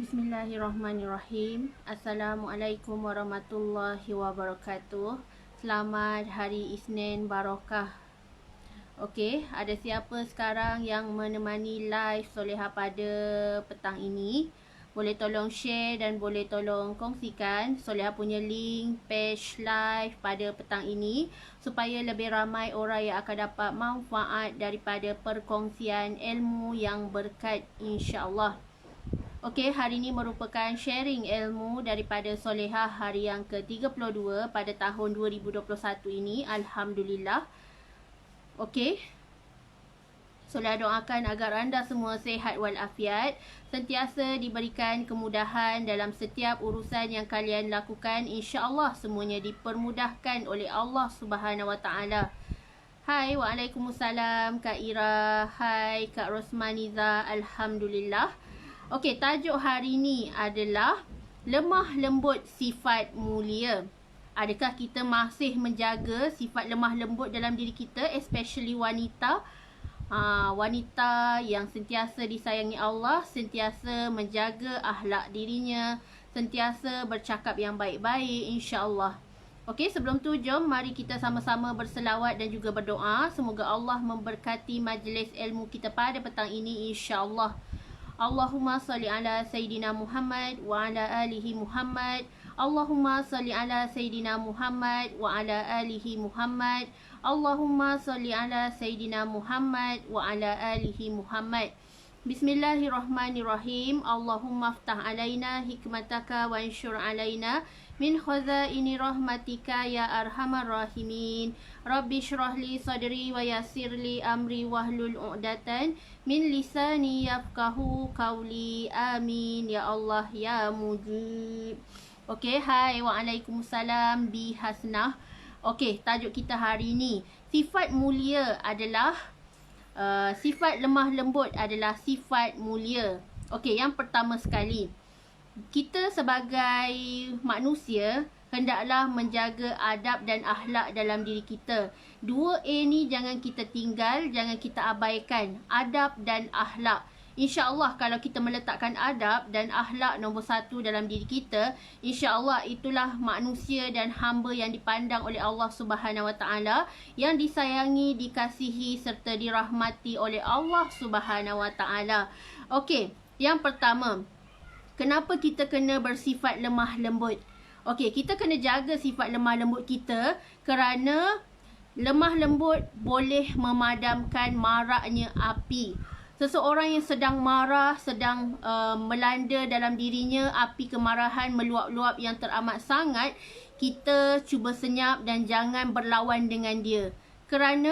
Bismillahirrahmanirrahim. Assalamualaikum warahmatullahi wabarakatuh. Selamat hari Isnin Barakah. Okey, ada siapa sekarang yang menemani live Soleha pada petang ini? Boleh tolong share dan boleh tolong kongsikan Soleha punya link page live pada petang ini supaya lebih ramai orang yang akan dapat manfaat daripada perkongsian ilmu yang berkat, insya-Allah. Okey, hari ini merupakan sharing ilmu daripada Soleha hari yang ke-32 pada tahun 2021 ini. Alhamdulillah. Okey. Soleha doakan agar anda semua sihat walafiat, sentiasa diberikan kemudahan dalam setiap urusan yang kalian lakukan. InsyaAllah semuanya dipermudahkan oleh Allah Subhanahu Wa Taala. Hai, waalaikumsalam Kak Ira. Hai Kak Rosmaniza. Alhamdulillah. Okey, tajuk hari ni adalah lemah lembut sifat mulia. Adakah kita masih menjaga sifat lemah lembut dalam diri kita, especially wanita? Wanita yang sentiasa disayangi Allah, sentiasa menjaga akhlak dirinya, sentiasa bercakap yang baik-baik, insya-Allah. Okey, sebelum tu jom mari kita sama-sama berselawat dan juga berdoa. Semoga Allah memberkati majlis ilmu kita pada petang ini, insya-Allah. Allahumma salli ala Sayyidina Muhammad wa ala alihi Muhammad. Allahumma salli ala Sayyidina Muhammad wa ala alihi Muhammad. Allahumma salli ala Sayyidina Muhammad wa ala alihi Muhammad. Bismillahirrahmanirrahim. Allahumma aftah alaina hikmataka wa anshur alaina min khazaini rahmatika ya arhamar rahimin. Rabbi shrah li sadri wa yassir li amri wahlul 'uqdatan min lisani yafqahu qawli. Amin ya Allah ya mujib. Okey, hai, waalaikumsalam Bi Hasnah. Okey, tajuk kita hari ni, sifat mulia adalah sifat lemah lembut adalah sifat mulia. Okey, yang pertama sekali, kita sebagai manusia hendaklah menjaga adab dan akhlak dalam diri kita. 2A ni jangan kita tinggal, jangan kita abaikan. Adab dan akhlak. InsyaAllah kalau kita meletakkan adab dan akhlak nombor 1 dalam diri kita, InsyaAllah itulah manusia dan hamba yang dipandang oleh Allah Subhanahu Wa Taala, yang disayangi, dikasihi serta dirahmati oleh Allah Subhanahu Wa Taala. Okey, yang pertama, kenapa kita kena bersifat lemah lembut? Okey, kita kena jaga sifat lemah lembut kita kerana lemah lembut boleh memadamkan maraknya api. Seseorang yang sedang marah, sedang melanda dalam dirinya, api kemarahan meluap-luap yang teramat sangat, kita cuba senyap dan jangan berlawan dengan dia. Kerana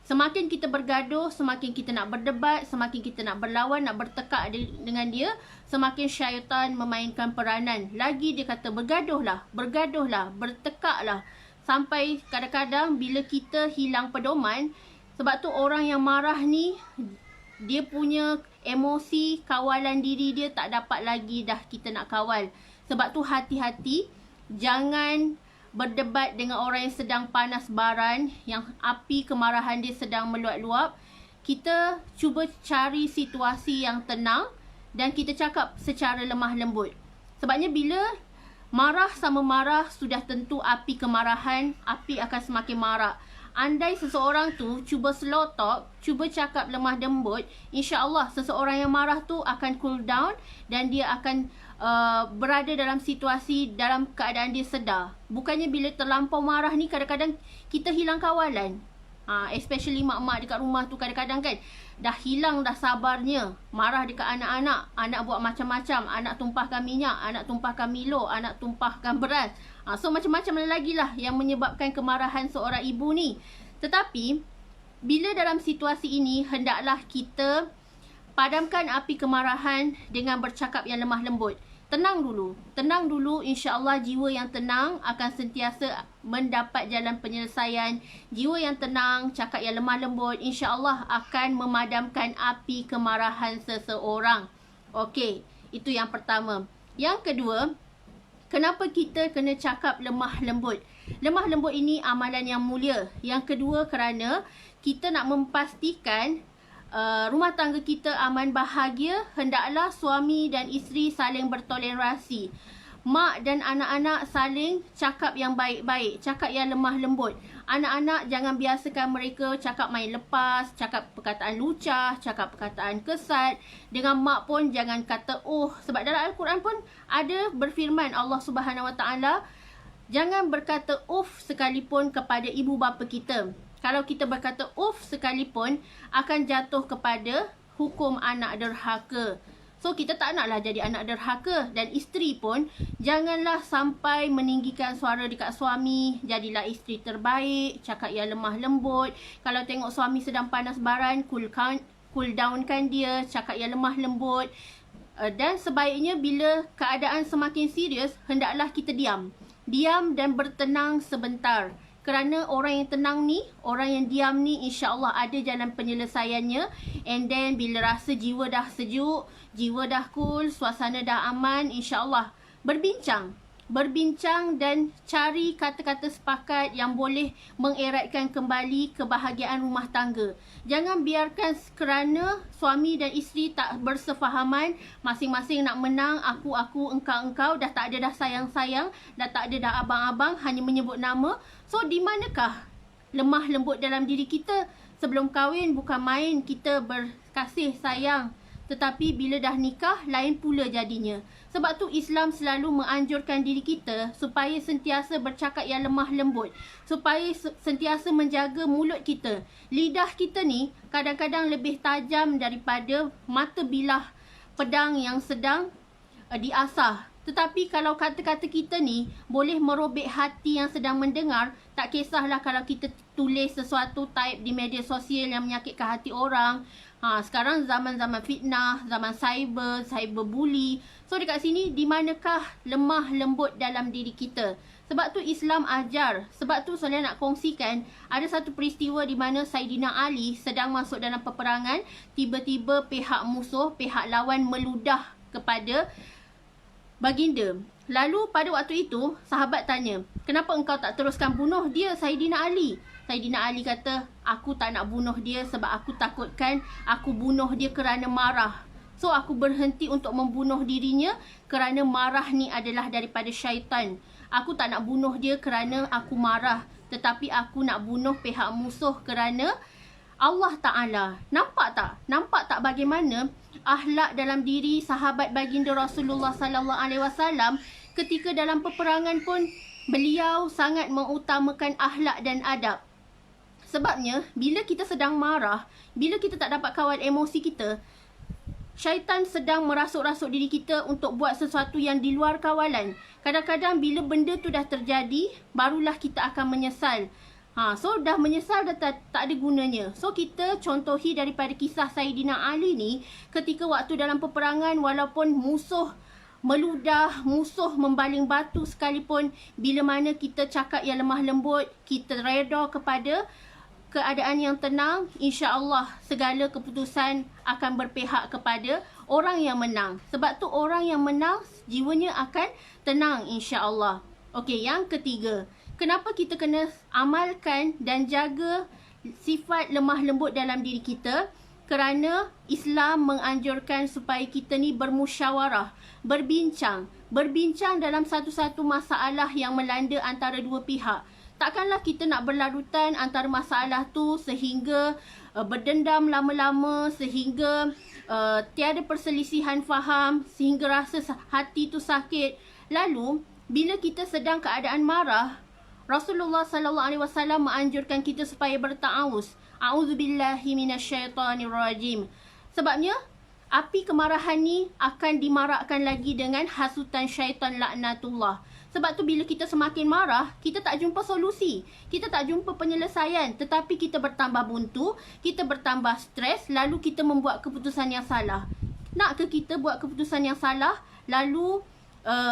semakin kita bergaduh, semakin kita nak berdebat, semakin kita nak berlawan, nak bertekak dengan dia, semakin syaitan memainkan peranan. Lagi dia kata bergaduhlah, bertekaklah. Sampai kadang-kadang bila kita hilang pedoman, sebab tu orang yang marah ni, dia punya emosi, kawalan diri dia tak dapat lagi dah kita nak kawal. Sebab tu hati-hati, jangan berdebat dengan orang yang sedang panas baran, yang api kemarahan dia sedang meluap-luap. Kita cuba cari situasi yang tenang dan kita cakap secara lemah lembut. Sebabnya bila marah sama marah, sudah tentu api kemarahan, api akan semakin marak. Andai seseorang tu cuba slow talk, cuba cakap lemah lembut, insya-Allah seseorang yang marah tu akan cool down dan dia akan berada dalam situasi dalam keadaan dia sedar. Bukannya bila terlampau marah ni kadang-kadang kita hilang kawalan. Especially mak-mak dekat rumah tu kadang-kadang kan dah hilang dah sabarnya, marah dekat anak-anak, anak buat macam-macam, anak tumpahkan minyak, anak tumpahkan Milo, anak tumpahkan beras. So macam-macam lagi lah yang menyebabkan kemarahan seorang ibu ni. Tetapi bila dalam situasi ini, hendaklah kita padamkan api kemarahan dengan bercakap yang lemah lembut. Tenang dulu, insya-Allah jiwa yang tenang akan sentiasa mendapat jalan penyelesaian. Jiwa yang tenang, cakap yang lemah lembut, insya-Allah akan memadamkan api kemarahan seseorang. Okey, itu yang pertama. Yang kedua, kenapa kita kena cakap lemah lembut? Lemah lembut ini amalan yang mulia. Yang kedua, kerana kita nak memastikan rumah tangga kita aman bahagia, hendaklah suami dan isteri saling bertoleransi. Mak dan anak-anak saling cakap yang baik-baik, cakap yang lemah lembut. Anak-anak jangan biasakan mereka cakap main lepas, cakap perkataan lucah, cakap perkataan kesat. Dengan mak pun jangan kata oh. Sebab dalam Al-Quran pun ada berfirman Allah Subhanahu Wa Taala, jangan berkata uff sekalipun kepada ibu bapa kita. Kalau kita berkata uff sekalipun, akan jatuh kepada hukum anak derhaka. So, kita tak naklah jadi anak derhaka. Dan isteri pun, janganlah sampai meninggikan suara dekat suami. Jadilah isteri terbaik, cakap yang lemah lembut. Kalau tengok suami sedang panas baran, cool downkan dia, cakap yang lemah lembut. Dan sebaiknya bila keadaan semakin serius, hendaklah kita diam. Diam dan bertenang sebentar. Kerana orang yang tenang ni, orang yang diam ni, insya-Allah ada jalan penyelesaiannya. And then bila rasa jiwa dah sejuk, jiwa dah cool, suasana dah aman, insya-Allah berbincang dan cari kata-kata sepakat yang boleh mengeratkan kembali kebahagiaan rumah tangga. Jangan biarkan kerana suami dan isteri tak bersefahaman, masing-masing nak menang, aku, engkau, dah tak ada dah sayang-sayang, dah tak ada dah abang-abang, hanya menyebut nama. So, di manakah lemah lembut dalam diri kita? Sebelum kahwin bukan main kita berkasih sayang. Tetapi bila dah nikah, lain pula jadinya. Sebab tu Islam selalu menganjurkan diri kita supaya sentiasa bercakap yang lemah lembut. Supaya sentiasa menjaga mulut kita. Lidah kita ni kadang-kadang lebih tajam daripada mata bilah pedang yang sedang diasah. Tetapi kalau kata-kata kita ni boleh merobek hati yang sedang mendengar, tak kisahlah kalau kita tulis sesuatu type di media sosial yang menyakitkan hati orang. Sekarang zaman-zaman fitnah, zaman cyberbully. So dekat sini, di manakah lemah lembut dalam diri kita? Sebab tu Islam ajar. Sebab tu saya nak kongsikan, ada satu peristiwa di mana Saidina Ali sedang masuk dalam peperangan. Tiba-tiba pihak musuh, pihak lawan meludah kepada baginda. Lalu pada waktu itu, sahabat tanya, kenapa engkau tak teruskan bunuh dia, Saidina Ali? Saidina Ali kata, aku tak nak bunuh dia sebab aku takutkan aku bunuh dia kerana marah. So, aku berhenti untuk membunuh dirinya kerana marah ni adalah daripada syaitan. Aku tak nak bunuh dia kerana aku marah. Tetapi aku nak bunuh pihak musuh kerana Allah Ta'ala. Nampak tak? Nampak tak bagaimana akhlak dalam diri sahabat baginda Rasulullah SAW ketika dalam peperangan pun beliau sangat mengutamakan akhlak dan adab. Sebabnya, bila kita sedang marah, bila kita tak dapat kawal emosi kita, syaitan sedang merasuk-rasuk diri kita untuk buat sesuatu yang di luar kawalan. Kadang-kadang bila benda tu dah terjadi, barulah kita akan menyesal. So dah menyesal dah tak ada gunanya. So kita contohi daripada kisah Saidina Ali ni, ketika waktu dalam peperangan, walaupun musuh meludah, musuh membaling batu sekalipun, bila mana kita cakap yang lemah lembut, kita reda kepada keadaan yang tenang, insya-Allah segala keputusan akan berpihak kepada orang yang menang. Sebab tu orang yang menang, jiwanya akan tenang, insya-Allah. Okey, yang ketiga, kenapa kita kena amalkan dan jaga sifat lemah lembut dalam diri kita? Kerana Islam menganjurkan supaya kita ni bermusyawarah, berbincang dalam satu-satu masalah yang melanda antara dua pihak. Takkanlah kita nak berlarutan antara masalah tu sehingga berdendam lama-lama, sehingga tiada perselisihan faham, sehingga rasa hati tu sakit. Lalu, bila kita sedang keadaan marah, Rasulullah SAW menganjurkan kita supaya berta'awuz. A'udzubillahi minasyaitanirrajim. Sebabnya, api kemarahan ni akan dimarakkan lagi dengan hasutan syaitan laknatullah. Sebab tu bila kita semakin marah, kita tak jumpa solusi. Kita tak jumpa penyelesaian. Tetapi kita bertambah buntu, kita bertambah stres, lalu kita membuat keputusan yang salah. Nak ke kita buat keputusan yang salah, lalu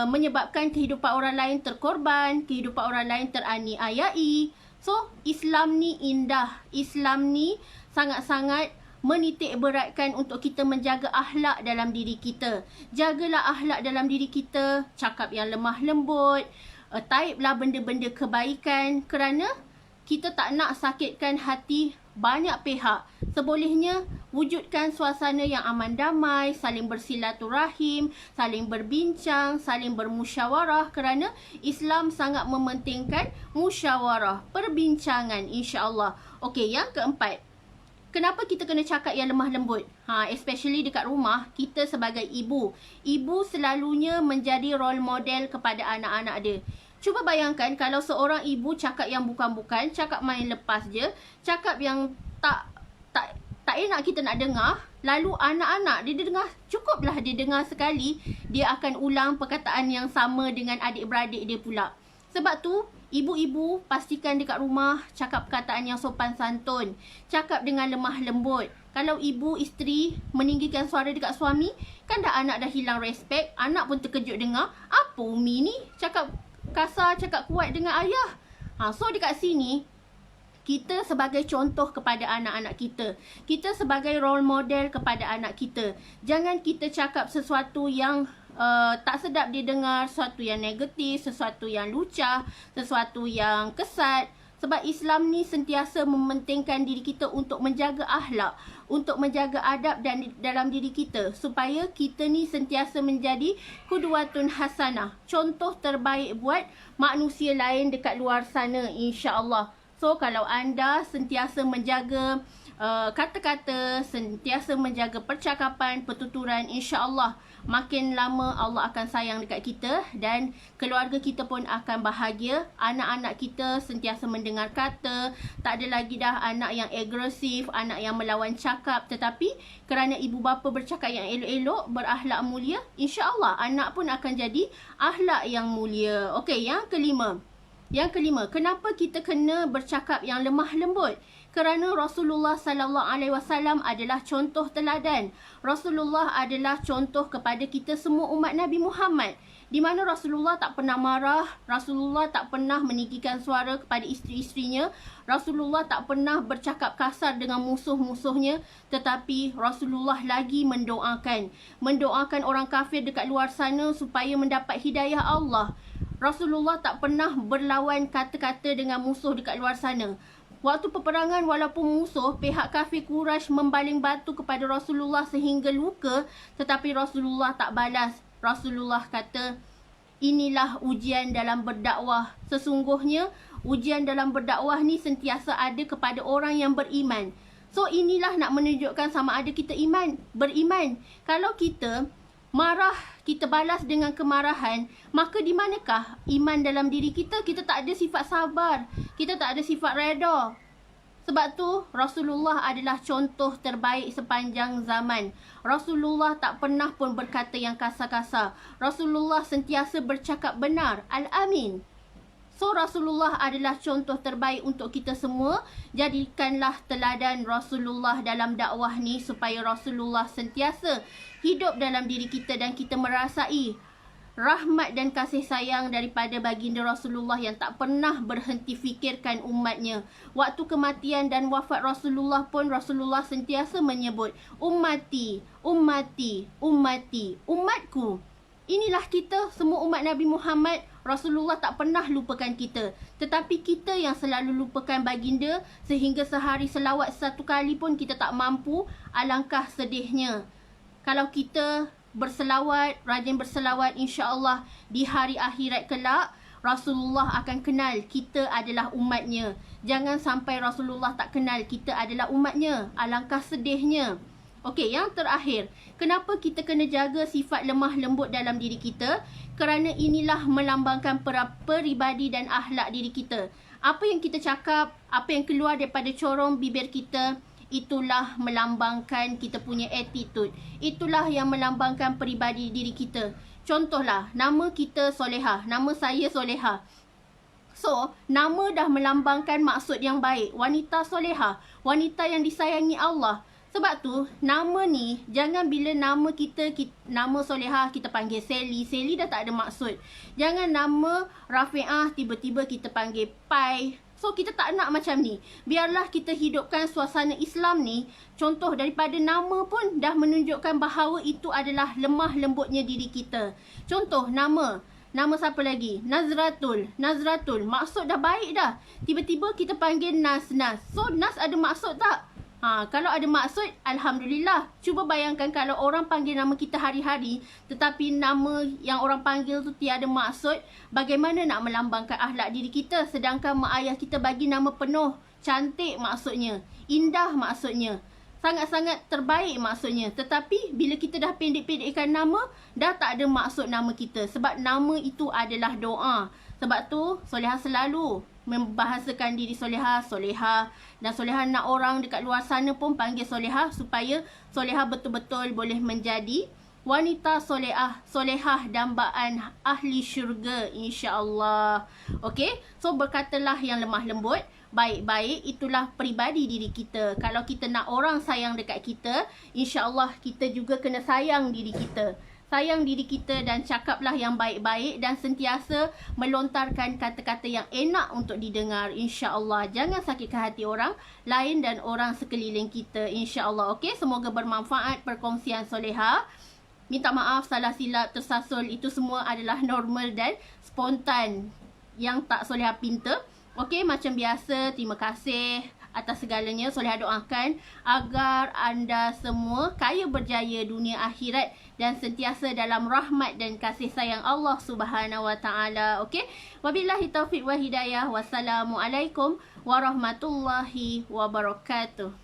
menyebabkan kehidupan orang lain terkorban, kehidupan orang lain teraniayai. So, Islam ni indah. Islam ni sangat-sangat menitik beratkan untuk kita menjaga akhlak dalam diri kita. Jagalah akhlak dalam diri kita, cakap yang lemah lembut, type lah benda-benda kebaikan, kerana kita tak nak sakitkan hati banyak pihak. Sebolehnya wujudkan suasana yang aman damai, saling bersilaturahim, saling berbincang, saling bermusyawarah, kerana Islam sangat mementingkan musyawarah, perbincangan, insya-Allah. Okey, yang keempat, kenapa kita kena cakap yang lemah lembut? Especially dekat rumah, kita sebagai ibu. Ibu selalunya menjadi role model kepada anak-anak dia. Cuba bayangkan kalau seorang ibu cakap yang bukan-bukan, cakap main lepas je, cakap yang tak enak kita nak dengar, lalu anak-anak dia dengar, cukuplah dia dengar sekali, dia akan ulang perkataan yang sama dengan adik-beradik dia pula. Sebab tu, ibu-ibu pastikan dekat rumah cakap perkataan yang sopan santun, cakap dengan lemah lembut. Kalau ibu isteri meninggikan suara dekat suami, kan dah anak dah hilang respect, anak pun terkejut dengar, apa Umi ni cakap kasar, cakap kuat dengan ayah. So dekat sini, kita sebagai contoh kepada anak-anak kita. Kita sebagai role model kepada anak kita. Jangan kita cakap sesuatu yang tak sedap didengar, sesuatu yang negatif, sesuatu yang lucah, sesuatu yang kesat. Sebab Islam ni sentiasa mementingkan diri kita untuk menjaga akhlak, untuk menjaga adab dalam diri kita, supaya kita ni sentiasa menjadi qudwatun hasanah, contoh terbaik buat manusia lain dekat luar sana, insya-Allah. So kalau anda sentiasa menjaga kata-kata, sentiasa menjaga percakapan, pertuturan, insya-Allah makin lama Allah akan sayang dekat kita dan keluarga kita pun akan bahagia. Anak-anak kita sentiasa mendengar kata, tak ada lagi dah anak yang agresif, anak yang melawan cakap, tetapi kerana ibu bapa bercakap yang elok-elok, berakhlak mulia, insya-Allah anak pun akan jadi akhlak yang mulia. Okey, yang kelima. Kenapa kita kena bercakap yang lemah lembut? Kerana Rasulullah sallallahu alaihi wasallam adalah contoh teladan. Rasulullah adalah contoh kepada kita semua umat Nabi Muhammad. Di mana Rasulullah tak pernah marah, Rasulullah tak pernah meninggikan suara kepada isteri-isterinya, Rasulullah tak pernah bercakap kasar dengan musuh-musuhnya, tetapi Rasulullah lagi mendoakan orang kafir dekat luar sana supaya mendapat hidayah Allah. Rasulullah tak pernah berlawan kata-kata dengan musuh dekat luar sana. Waktu peperangan, walaupun musuh, pihak kafir Quraisy membaling batu kepada Rasulullah sehingga luka, tetapi Rasulullah tak balas. Rasulullah kata, inilah ujian dalam berdakwah. Sesungguhnya, ujian dalam berdakwah ni sentiasa ada kepada orang yang beriman. So, inilah nak menunjukkan sama ada kita beriman. Kalau kita marah, kita balas dengan kemarahan, maka di manakah iman dalam diri kita? Kita tak ada sifat sabar, kita tak ada sifat reda. Sebab tu Rasulullah adalah contoh terbaik sepanjang zaman. Rasulullah tak pernah pun berkata yang kasar-kasar. Rasulullah sentiasa bercakap benar, Al-Amin. So Rasulullah adalah contoh terbaik untuk kita semua. Jadikanlah teladan Rasulullah dalam dakwah ni supaya Rasulullah sentiasa hidup dalam diri kita dan kita merasai rahmat dan kasih sayang daripada baginda Rasulullah yang tak pernah berhenti fikirkan umatnya. Waktu kematian dan wafat Rasulullah pun Rasulullah sentiasa menyebut, ummati, ummati, ummati, umatku. Inilah kita, semua umat Nabi Muhammad. Rasulullah tak pernah lupakan kita, tetapi kita yang selalu lupakan baginda, sehingga sehari selawat satu kali pun kita tak mampu. Alangkah sedihnya. Kalau kita berselawat, rajin berselawat, insya-Allah di hari akhirat kelak Rasulullah akan kenal kita adalah umatnya. Jangan sampai Rasulullah tak kenal kita adalah umatnya. Alangkah sedihnya. Okey, yang terakhir, kenapa kita kena jaga sifat lemah lembut dalam diri kita? Kerana inilah melambangkan peribadi dan akhlak diri kita. Apa yang kita cakap, apa yang keluar daripada corong bibir kita, itulah melambangkan kita punya attitude. Itulah yang melambangkan peribadi diri kita. Contohlah, nama kita Solehah, nama saya Solehah. So, nama dah melambangkan maksud yang baik. Wanita Solehah, wanita yang disayangi Allah. Sebab tu, nama ni, jangan bila nama kita nama Solehah, kita panggil Sally. Sally dah tak ada maksud. Jangan nama Rafi'ah, tiba-tiba kita panggil Pai. So, kita tak nak macam ni. Biarlah kita hidupkan suasana Islam ni. Contoh daripada nama pun dah menunjukkan bahawa itu adalah lemah lembutnya diri kita. Contoh, nama Nama siapa lagi? Nazratul. Nazratul. Maksud dah baik dah. Tiba-tiba kita panggil Nas. So, Nas ada maksud tak? Kalau ada maksud, Alhamdulillah. Cuba bayangkan kalau orang panggil nama kita hari-hari, tetapi nama yang orang panggil tu tiada maksud, bagaimana nak melambangkan akhlak diri kita? Sedangkan mak ayah kita bagi nama penuh, cantik maksudnya, indah maksudnya, sangat-sangat terbaik maksudnya. Tetapi bila kita dah pendek-pendekkan nama, dah tak ada maksud nama kita. Sebab nama itu adalah doa. Sebab tu solehah selalu membahasakan diri solehah, solehah. Dan solehah nak orang dekat luar sana pun panggil solehah, supaya solehah betul-betul boleh menjadi wanita solehah dambaan ahli syurga, insya-Allah. Okey, so berkatalah yang lemah lembut, baik-baik, itulah peribadi diri kita. Kalau kita nak orang sayang dekat kita, insya-Allah kita juga kena sayang diri kita. Sayang diri kita dan cakaplah yang baik-baik dan sentiasa melontarkan kata-kata yang enak untuk didengar, insya-Allah. Jangan sakitkan hati orang lain dan orang sekeliling kita, insya-Allah. Okey, semoga bermanfaat perkongsian solehah. Minta maaf salah silap, tersasul, itu semua adalah normal dan spontan yang tak solehah pinta. Okey, macam biasa, terima kasih atas segalanya. Solehah doakan agar anda semua kaya berjaya dunia akhirat dan sentiasa dalam rahmat dan kasih sayang Allah Subhanahu Wa Taala. Okey, wabillahi taufiq wa hidayah. Wassalamualaikum warahmatullahi wabarakatuh.